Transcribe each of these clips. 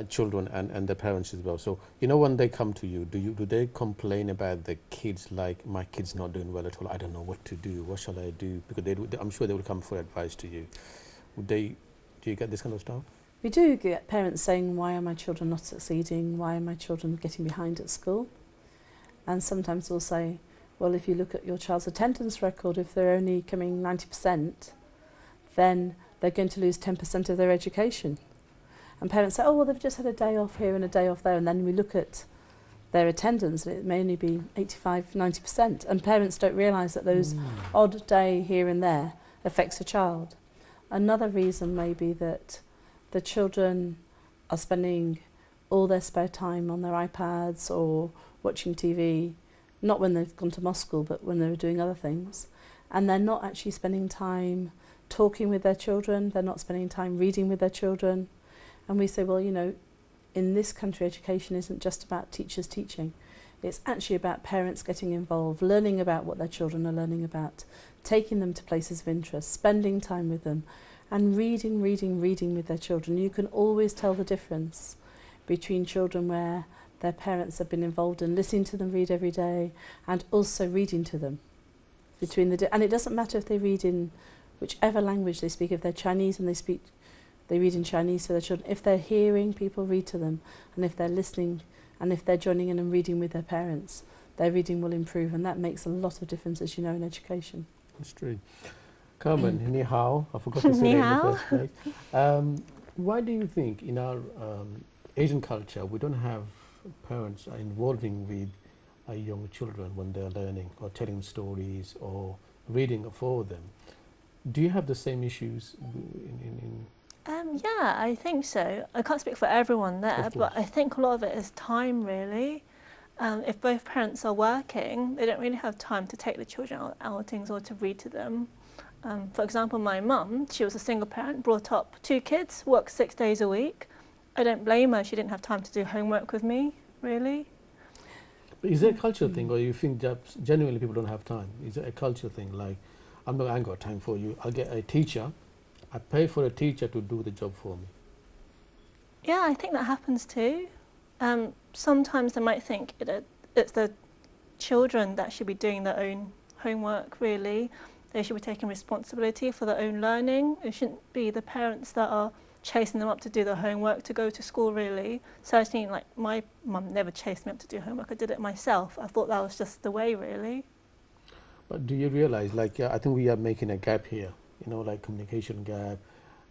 children and their parents as well. So, you know, when they come to you, do they complain about the kids, like, my kid's not doing well at all, I don't know what to do, what shall I do? Because I'm sure they will come for advice to you. Do you get this kind of stuff? We do get parents saying, why are my children not succeeding? Why are my children getting behind at school? And sometimes we'll say, well, if you look at your child's attendance record, if they're only coming 90%, then they're going to lose 10% of their education. And parents say, oh, well, they've just had a day off here and a day off there. And then we look at their attendance, and it may only be 85, 90%. And parents don't realise that those odd day here and there affects a child. Another reason may be that the children are spending all their spare time on their iPads or watching TV, not when they've gone to mosque school, but when they're doing other things. And they're not actually spending time talking with their children, they're not spending time reading with their children. And we say, well, you know, in this country, education isn't just about teachers teaching. It's actually about parents getting involved, learning about what their children are learning about, taking them to places of interest, spending time with them, and reading with their children. You can always tell the difference between children where their parents have been involved in listening to them read every day and also reading to them. And it doesn't matter if they read in whichever language they speak. If they're Chinese and they read in Chinese for their children. If they're hearing people read to them, and if they're listening, and if they're joining in and reading with their parents, their reading will improve, and that makes a lot of difference, as you know, in education. That's true. Carmen, ni hao. I forgot to say that in the first place. Why do you think in our Asian culture we don't have parents involving with young children when they're learning or telling stories or reading for them? Do you have the same issues in yeah, I think so. I can't speak for everyone there, but I think a lot of it is time, really. If both parents are working, they don't really have time to take the children out outings or to read to them. For example, my mum, she was a single parent, brought up 2 kids, worked 6 days a week. I don't blame her, she didn't have time to do homework with me, really. But is it a cultural thing, or you think that genuinely people don't have time? Is it a cultural thing, like, I ain't got time for you, I'll get a teacher, I pay for a teacher to do the job for me? Yeah, I think that happens too. Sometimes they might think it's the children that should be doing their own homework, really. They should be taking responsibility for their own learning. It shouldn't be the parents that are chasing them up to do their homework, to go to school, really. Certainly, like, my mum never chased me up to do homework. I did it myself. I thought that was just the way, really. But do you realise, like, I think we are making a gap here, you know, like communication gap,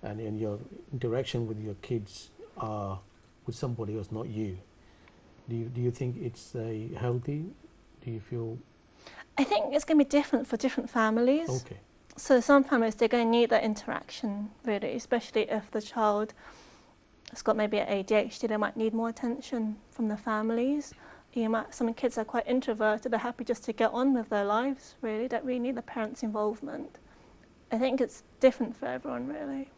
and in your interaction with your kids with somebody else, not you. Do you think it's healthy? Do you feel? I think it's going to be different for different families. Okay. So some families, they're going to need that interaction, really, especially if the child has got maybe ADHD, they might need more attention from the families. Some kids are quite introverted, they're happy just to get on with their lives, really, don't really need the parents' involvement. I think it's different for everyone, really.